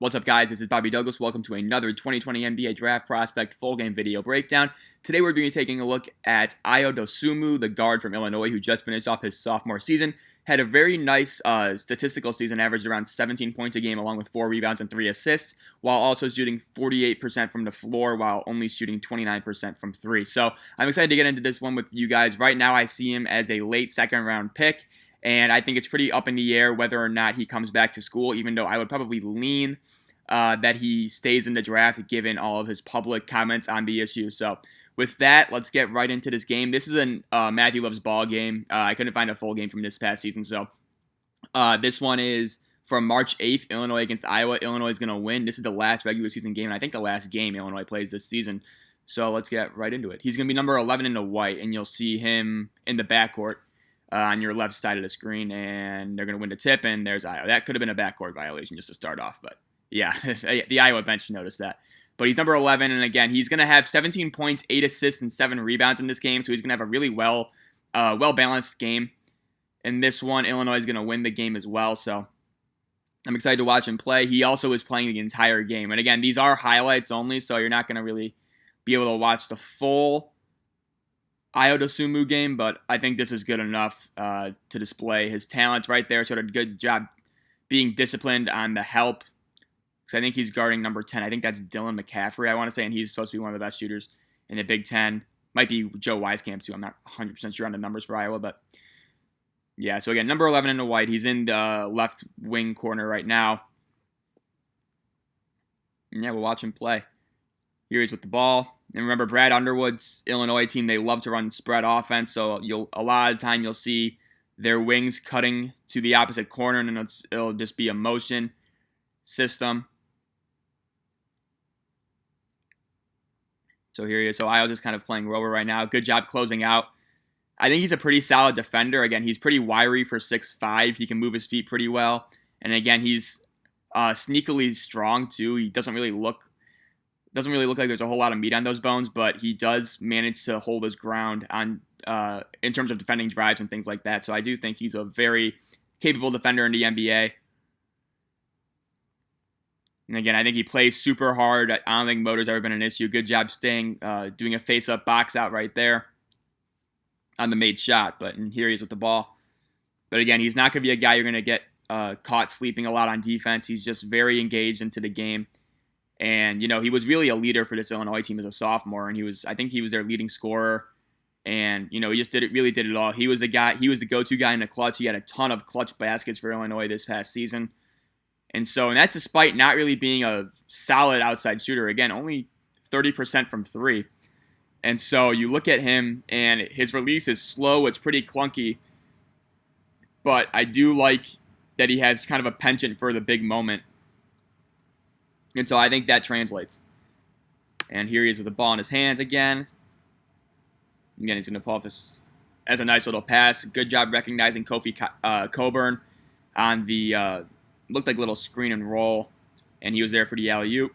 What's up, guys? This is Bobby Douglas. Welcome to another 2020 NBA Draft Prospect full game video breakdown. Today we're going to be taking a look at Ayo Dosunmu, the guard from Illinois who just finished off his sophomore season. Had a very nice statistical season, averaged around 17 points a game along with 4 rebounds and 3 assists, while also shooting 48% from the floor while only shooting 29% from 3. So I'm excited to get into this one with you guys. Right now I see him as a late second round pick. And I think it's pretty up in the air whether or not he comes back to school, even though I would probably lean that he stays in the draft given all of his public comments on the issue. So with that, let's get right into this game. This is a Matthew Love's ball game. I couldn't find a full game from this past season. So this one is from March 8th, Illinois against Iowa. Illinois is going to win. This is the last regular season game, and I think the last game Illinois plays this season. So let's get right into it. He's going to be number 11 in the white, and you'll see him in the backcourt. On your left side of the screen, and they're going to win the tip, and there's Iowa. That could have been a backcourt violation just to start off, but yeah, the Iowa bench noticed that. But he's number 11, and again, he's going to have 17 points, 8 assists, and 7 rebounds in this game, so he's going to have a really well-balanced game. In this one, Illinois is going to win the game as well, so I'm excited to watch him play. He also is playing the entire game, and again, these are highlights only, so you're not going to really be able to watch the full Ayo Dosunmu game, but I think this is good enough to display his talents right there. Sort of good job being disciplined on the help, because I think he's guarding number 10. I think that's Dylan McCaffrey, I want to say, and he's supposed to be one of the best shooters in the Big Ten. Might be Joe Wieskamp, too. I'm not 100% sure on the numbers for Iowa, but yeah. So again, number 11 in the white. He's in the left wing corner right now. And yeah, we'll watch him play. Here he's with the ball. And remember, Brad Underwood's Illinois team, they love to run spread offense, so a lot of the time you'll see their wings cutting to the opposite corner, and then it'll just be a motion system. So here he is. So Ayo just kind of playing rover right now. Good job closing out. I think he's a pretty solid defender. Again, he's pretty wiry for 6'5". He can move his feet pretty well. And again, he's sneakily strong, too. He doesn't really look like there's a whole lot of meat on those bones, but he does manage to hold his ground on in terms of defending drives and things like that. So I do think he's a very capable defender in the NBA. And again, I think he plays super hard. I don't think motor's ever been an issue. Good job staying, doing a face-up box out right there on the made shot. And here he is with the ball. But again, he's not going to be a guy you're going to get caught sleeping a lot on defense. He's just very engaged into the game. And, he was really a leader for this Illinois team as a sophomore, and I think he was their leading scorer, and, he just really did it all. He was the go-to guy in the clutch. He had a ton of clutch baskets for Illinois this past season. And that's despite not really being a solid outside shooter. Again, only 30% from 3. And so you look at him, and his release is slow. It's pretty clunky. But I do like that he has kind of a penchant for the big moment. And so I think that translates. And here he is with the ball in his hands again. Again, he's going to pull off this as a nice little pass. Good job recognizing Kofi Coburn on the, looked like a little screen and roll. And he was there for the alley-oop.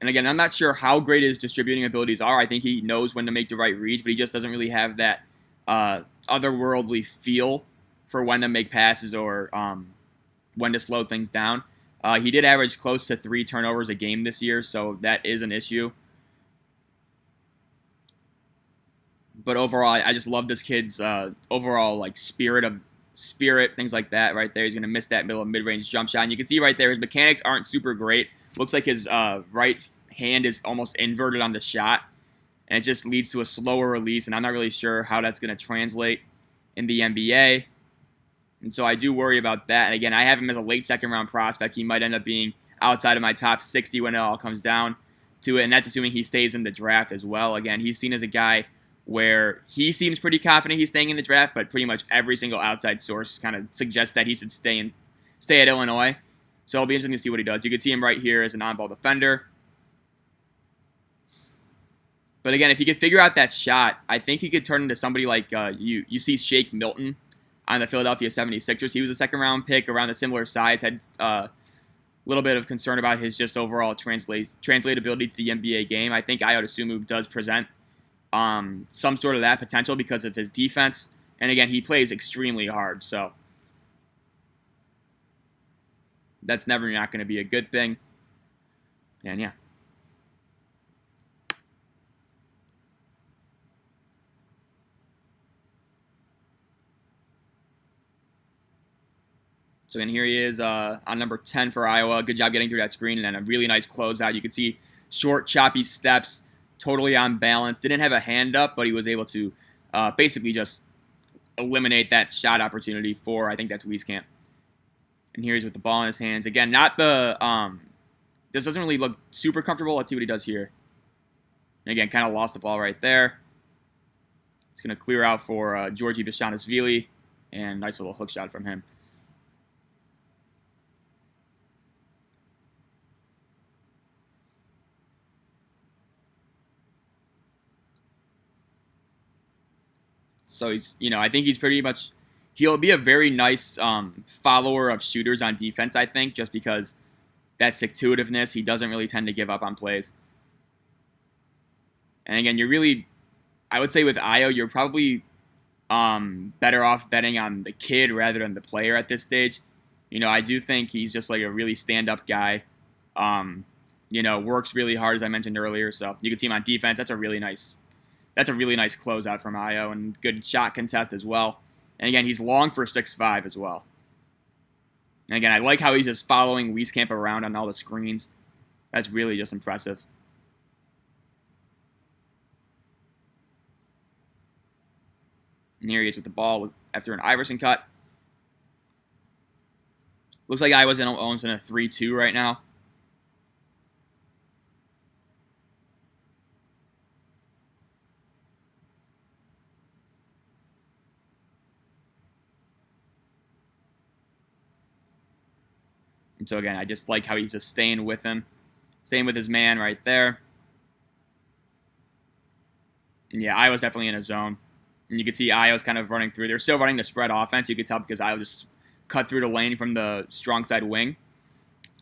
And again, I'm not sure how great his distributing abilities are. I think he knows when to make the right reads, but he just doesn't really have that otherworldly feel for when to make passes or when to slow things down. He did average close to 3 turnovers a game this year, so that is an issue. But overall, I just love this kid's overall spirit, things like that right there. He's going to miss that middle of mid-range jump shot. And you can see right there his mechanics aren't super great. Looks like his right hand is almost inverted on the shot, and it just leads to a slower release, and I'm not really sure how that's going to translate in the NBA. And so I do worry about that. And again, I have him as a late second-round prospect. He might end up being outside of my top 60 when it all comes down to it, and that's assuming he stays in the draft as well. Again, he's seen as a guy where he seems pretty confident he's staying in the draft, but pretty much every single outside source kind of suggests that he should stay at Illinois. So it'll be interesting to see what he does. You can see him right here as an on-ball defender. But again, if he could figure out that shot, I think he could turn into somebody like you see Shake Milton on the Philadelphia 76ers. He was a second-round pick around a similar size, had a little bit of concern about his just overall translatability to the NBA game. I think Ayo Dosunmu does present some sort of that potential because of his defense. And again, he plays extremely hard. So that's never not going to be a good thing. And yeah. So again, here he is on number 10 for Iowa. Good job getting through that screen, and then a really nice closeout. You can see short, choppy steps, totally on balance. Didn't have a hand up, but he was able to basically just eliminate that shot opportunity for, I think that's Wieskamp. And here he's with the ball in his hands. Again, not the, this doesn't really look super comfortable. Let's see what he does here. And again, kind of lost the ball right there. It's going to clear out for Georgi Bishanishvili, and nice little hook shot from him. So he's, I think he's pretty much, he'll be a very nice follower of shooters on defense, I think, just because that stick-to-itiveness, he doesn't really tend to give up on plays. And again, you're really, I would say with Ayo, you're probably better off betting on the kid rather than the player at this stage. I do think he's just like a really stand-up guy. Works really hard, as I mentioned earlier. So you can see him on defense. That's a really nice closeout from Ayo, and good shot contest as well. And again, he's long for 6'5" as well. And again, I like how he's just following Wieskamp around on all the screens. That's really just impressive. And here he is with the ball after an Iverson cut. Looks like Iowa's owns in a 3-2 right now. And so again, I just like how he's just staying with him. Staying with his man right there. And yeah, Iowa's definitely in a zone. And you can see Iowa's kind of running through. They're still running the spread offense. You could tell because Iowa just cut through the lane from the strong side wing.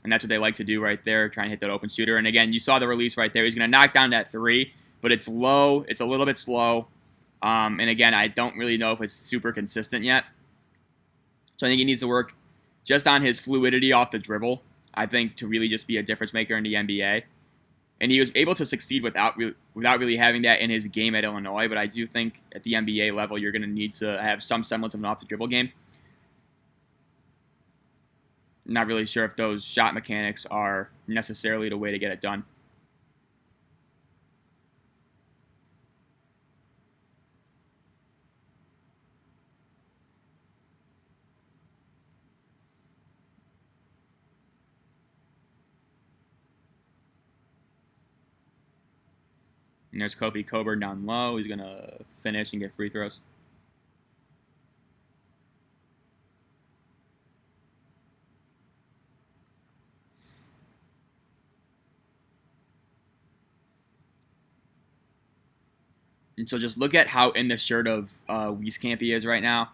And that's what they like to do right there, try and hit that open shooter. And again, you saw the release right there. He's going to knock down that three, but it's low. It's a little bit slow. And again, I don't really know if it's super consistent yet. So I think he needs to work just on his fluidity off the dribble, I think, to really just be a difference maker in the NBA. And he was able to succeed without really having that in his game at Illinois. But I do think at the NBA level, you're going to need to have some semblance of an off-the-dribble game. Not really sure if those shot mechanics are necessarily the way to get it done. And there's Kofi Coburn down low. He's going to finish and get free throws. And so just look at how in the shirt of Wieskamp he is right now.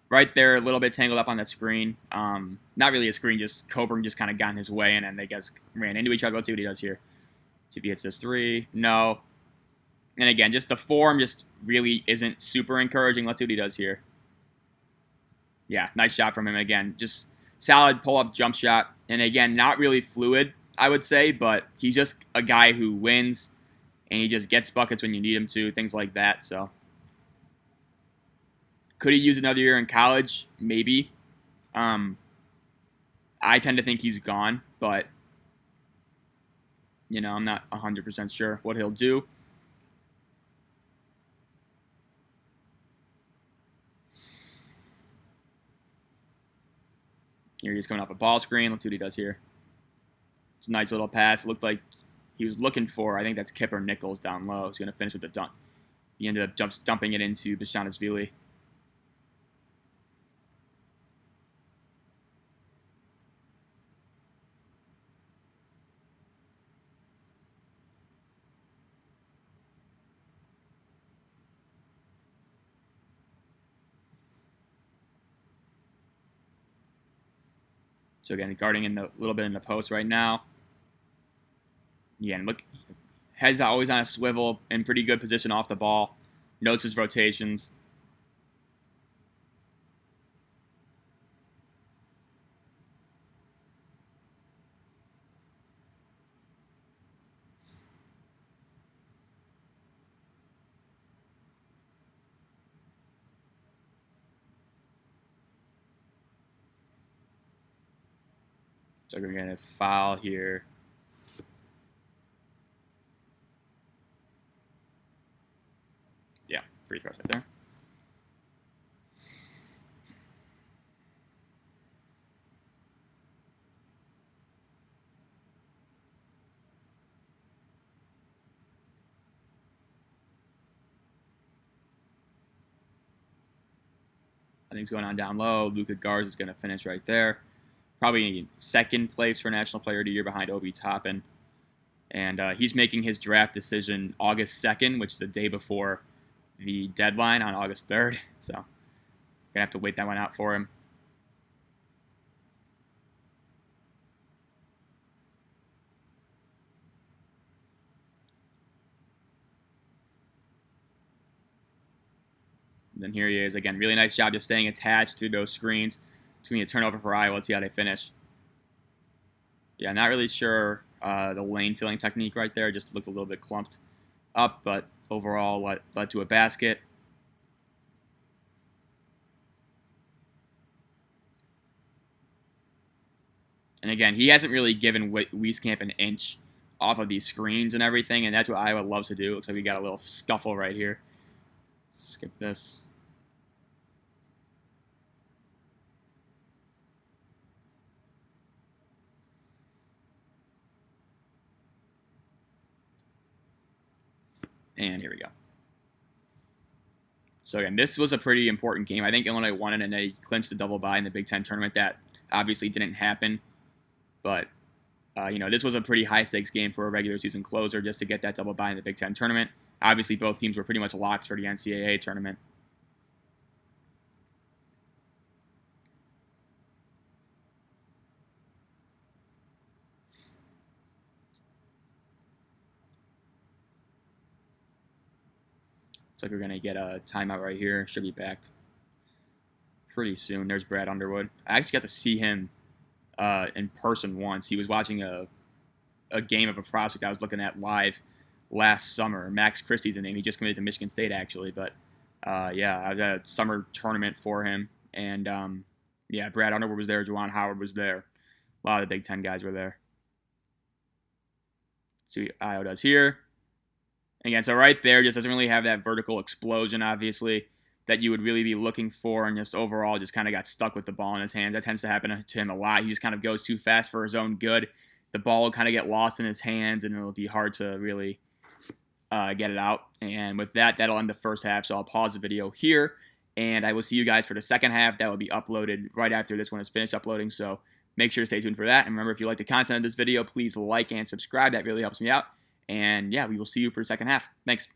Right there, a little bit tangled up on the screen. Not really a screen, just Coburn just kind of got in his way, and then they guys ran into each other. Let's see what he does here. See if he hits this three. No. And again, just the form just really isn't super encouraging. Let's see what he does here. Yeah, nice shot from him again. Just solid pull-up jump shot. And again, not really fluid, I would say, but he's just a guy who wins, and he just gets buckets when you need him to, things like that. So could he use another year in college? Maybe. I tend to think he's gone, but I'm not 100% sure what he'll do. Here he's coming off a ball screen. Let's see what he does here. It's a nice little pass. It looked like he was looking for, I think that's Kipper Nichols down low. He's going to finish with the dunk. He ended up just dumping it into Bishanishvili. So again, guarding a little bit in the post right now. Yeah, and look, head's always on a swivel, in pretty good position off the ball. Notes his rotations. So we're going to foul here. Yeah, free throws right there. I think it's going on down low. Luka Garza is going to finish right there. Probably second place for National Player of the Year behind Obi Toppin. And he's making his draft decision August 2nd, which is the day before the deadline on August 3rd. So, going to have to wait that one out for him. And then here he is. Again, really nice job just staying attached to those screens. It's going to be a turnover for Iowa. Let's see how they finish. Yeah, not really sure the lane filling technique right there. Just looked a little bit clumped up, but overall led to a basket. And again, he hasn't really given Wieskamp an inch off of these screens and everything, and that's what Iowa loves to do. Looks like we got a little scuffle right here. Skip this. And here we go. So again, this was a pretty important game. I think Illinois won it, and they clinched the double bye in the Big Ten tournament. That obviously didn't happen, but this was a pretty high-stakes game for a regular season closer just to get that double bye in the Big Ten tournament. Obviously, both teams were pretty much locks for the NCAA tournament. Looks like we're going to get a timeout right here. Should be back pretty soon. There's Brad Underwood. I actually got to see him in person once. He was watching a game of a prospect I was looking at live last summer. Max Christie's the name. He just committed to Michigan State, actually. But, yeah, I was at a summer tournament for him. And, yeah, Brad Underwood was there. Juwan Howard was there. A lot of the Big Ten guys were there. Let's see what Ayo does here. Again, so right there just doesn't really have that vertical explosion, obviously, that you would really be looking for, and just overall just kind of got stuck with the ball in his hands. That tends to happen to him a lot. He just kind of goes too fast for his own good. The ball will kind of get lost in his hands, and it'll be hard to really get it out. And with that, that'll end the first half, so I'll pause the video here, and I will see you guys for the second half. That will be uploaded right after this one is finished uploading, so make sure to stay tuned for that. And remember, if you like the content of this video, please like and subscribe. That really helps me out. And yeah, we will see you for the second half. Thanks.